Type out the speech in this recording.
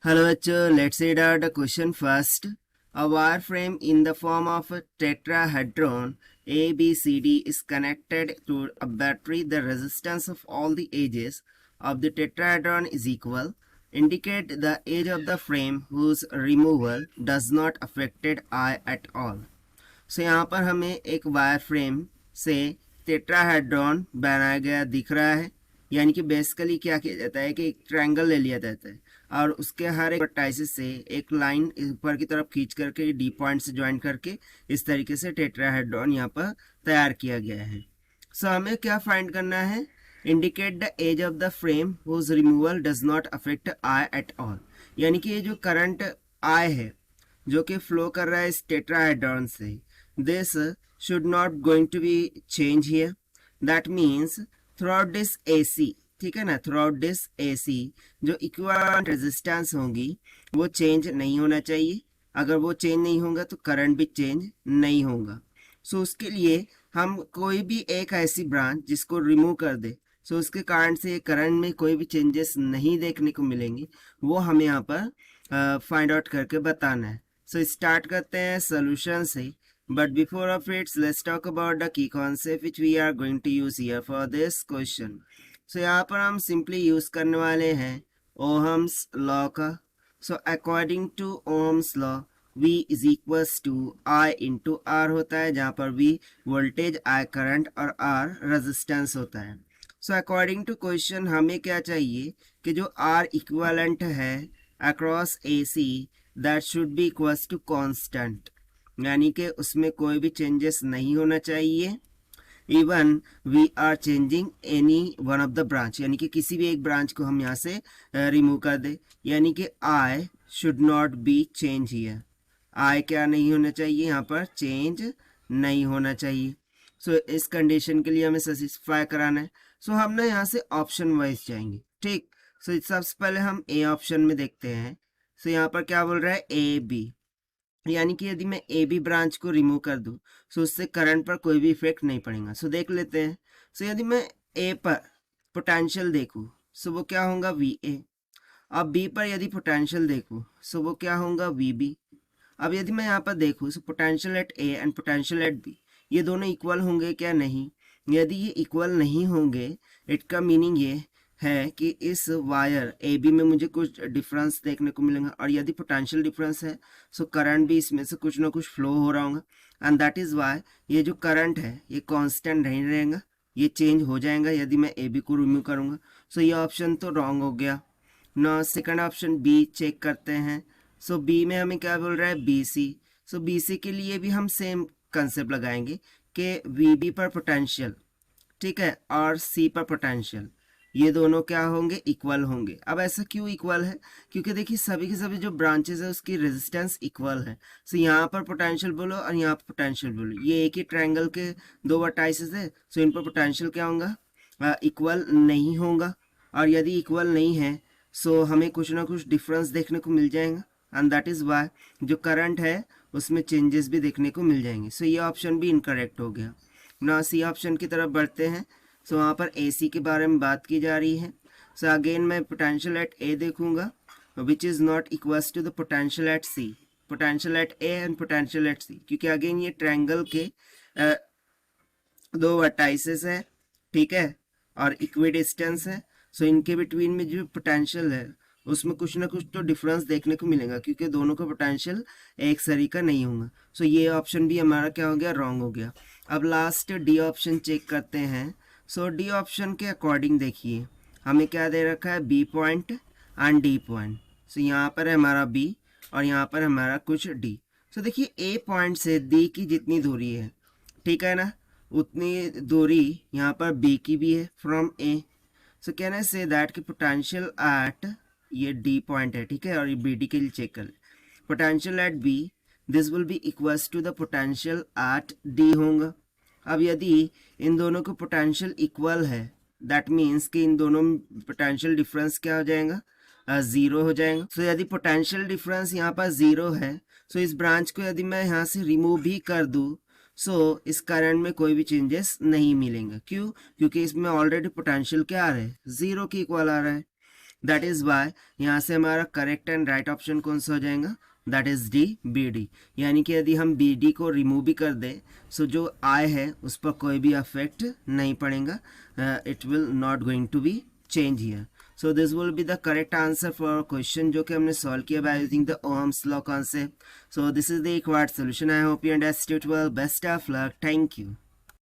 Hello bachcho, let's read out the question first. A wire frame in the form of a tetrahedron ABCD is connected to a battery. The resistance of all the edges of the tetrahedron is equal. Indicate the edge of the frame whose removal does not affected eye at all. So यहाँ पर हमें एक wire frame से tetrahedron बनाया गया दिख रहा है, यानी कि बेसिकली क्या किया जाता है कि एक ट्रायंगल ले लिया जाता है और उसके हर एक वर्टाइसिस से एक लाइन ऊपर की तरफ खींच करके डी पॉइंट से ज्वाइन करके इस तरीके से टेट्राहेड्रॉन यहाँ पर तैयार किया गया है। सो हमें क्या फाइंड करना है? Indicate the edge of the frame whose removal does not affect I at all, यानी कि ये जो करंट आई है जो कि फ्लो कर रहा है इस टेट्राहेड्रॉन से, this should not going to be change here. That means throughout this AC, ठीक है ना, throughout this AC जो इक्विवेलेंट रेजिस्टेंस होगी वो चेंज नहीं होना चाहिए। अगर वो चेंज नहीं होगा तो करंट भी चेंज नहीं होगा। सो उसके लिए हम कोई भी एक ऐसी ब्रांच जिसको रिमूव कर दे, सो उसके कारण से करंट में कोई भी चेंजेस नहीं देखने को मिलेंगे, वो हमें यहाँ पर फाइंड आउट करके बताना है। सो स्टार्ट करते हैं सोल्यूशन से। But before of it, let's talk about the key concept which we are going to use here for this question. So यहाँ पर हम simply use करने वाले हैं Ohm's law का। So according to Ohm's law, V is equals to I into R होता है, जहाँ पर V voltage, I current और R resistance होता है। So according to question हमें क्या चाहिए कि जो R equivalent है across AC that should be equals to constant, यानी कि उसमें कोई भी चेंजेस नहीं होना चाहिए। Even we are changing any one of the branch, यानी कि किसी भी एक ब्रांच को हम यहाँ से रिमूव कर दे, यानी कि I should not be change here. I क्या नहीं होना चाहिए? यहाँ पर चेंज नहीं होना चाहिए। सो इस कंडीशन के लिए हमें सेटिस्फाई कराना है। सो हम ना यहाँ से ऑप्शन वाइज जाएंगे, ठीक। सो सबसे पहले हम ए ऑप्शन में देखते हैं। सो यहाँ पर क्या बोल रहा है? ए बी, यानी कि यदि मैं ए बी ब्रांच को रिमूव कर दूं सो उससे करंट पर कोई भी इफेक्ट नहीं पड़ेगा। सो देख लेते हैं। सो यदि मैं ए पर पोटेंशियल देखूं सो वो क्या होगा? V A. अब बी पर यदि पोटेंशियल देखूं सो वो क्या होगा? V B. अब यदि मैं यहाँ पर देखूं so potential at A and potential at B, ये दोनों इक्वल होंगे क्या? नहीं। यदि ये इक्वल नहीं होंगे, इट का मीनिंग ये है कि इस वायर ए बी में मुझे कुछ डिफरेंस देखने को मिलेगा, और यदि पोटेंशियल डिफरेंस है सो करंट भी इसमें से कुछ ना कुछ फ्लो हो रहा होगा, एंड दैट इज वाई ये जो करंट है ये कांस्टेंट नहीं रहेगा, ये चेंज हो जाएगा यदि मैं ए बी को रिमूव करूंगा। सो ये ऑप्शन तो रॉन्ग हो गया ना। सेकंड ऑप्शन बी चेक करते हैं। सो बी में हमें क्या बोल रहा है? B C. सो बी सी के लिए भी हम सेम कंसेप्ट लगाएंगे कि वी बी पर पोटेंशियल, ठीक है, और सी पर पोटेंशियल, ये दोनों क्या होंगे? इक्वल होंगे। अब ऐसा क्यों इक्वल है? क्योंकि देखिए सभी के सभी जो ब्रांचेस है उसकी रेजिस्टेंस इक्वल है। सो यहाँ पर पोटेंशियल बोलो और यहाँ पर पोटेंशियल बोलो, ये एक ही ट्रायंगल के दो वर्टाइसेस है, सो इन पर पोटेंशियल क्या होगा? इक्वल नहीं होगा। और यदि इक्वल नहीं है सो हमें कुछ ना कुछ डिफरेंस देखने को मिल जाएगा, एंड दैट इज वाई जो करंट है उसमें चेंजेस भी देखने को मिल जाएंगे। सो ये ऑप्शन भी इनकरेक्ट हो गया ना। सी ऑप्शन की तरफ बढ़ते हैं। सो वहाँ पर AC के बारे में बात की जा रही है। सो अगेन मैं पोटेंशियल एट A देखूंगा which is not equals to the potential at C, potential at A and potential at C, क्योंकि अगेन ये ट्रायंगल के दो वर्टाइसेस है, ठीक है, और इक्वी डिस्टेंस है। सो इनके बिटवीन में जो पोटेंशियल है उसमें कुछ ना कुछ तो डिफरेंस देखने को मिलेगा, क्योंकि दोनों का पोटेंशियल एक सरी का नहीं होगा। सो ये ऑप्शन भी हमारा क्या हो गया? रॉन्ग हो गया। अब लास्ट डी ऑप्शन चेक करते हैं। सो डी ऑप्शन के अकॉर्डिंग देखिए हमें क्या दे रखा है? B point and D point. So यहाँ पर है हमारा बी और यहाँ पर हमारा कुछ डी। सो देखिए ए पॉइंट से डी की जितनी दूरी है, ठीक है ना, उतनी दूरी यहाँ पर बी की भी है from A. So can I say that कि पोटेंशियल एट ये डी पॉइंट है, ठीक है, और ये बी डी के लिए चेक कर potential at B this will be equals to the potential at D होगा। अब यदि इन दोनों को पोटेंशियल इक्वल है दैट मीन्स कि इन दोनों में पोटेंशियल डिफरेंस क्या हो जाएगा? ज़ीरो हो जाएगा। सो यदि पोटेंशियल डिफरेंस यहाँ पर ज़ीरो है सो इस ब्रांच को यदि मैं यहाँ से रिमूव भी कर दूँ सो इस करंट में कोई भी चेंजेस नहीं मिलेंगे। क्यों? क्योंकि इसमें ऑलरेडी पोटेंशियल क्या आ रहा है? ज़ीरो की इक्वल आ रहा है। दैट इज वाई यहाँ से हमारा करेक्ट एंड राइट ऑप्शन कौन सा हो जाएगा, that is D, B D. यानी कि यदि हम बी डी को रिमूव भी कर दें सो जो आई है उस पर कोई भी अफेक्ट नहीं पड़ेगा, it will not going to be change here. So this will be the correct answer for question जो कि हमने सॉल्व किया by using the Ohm's law concept. So this is the required solution. I hope you understood well. Best of luck. Thank you.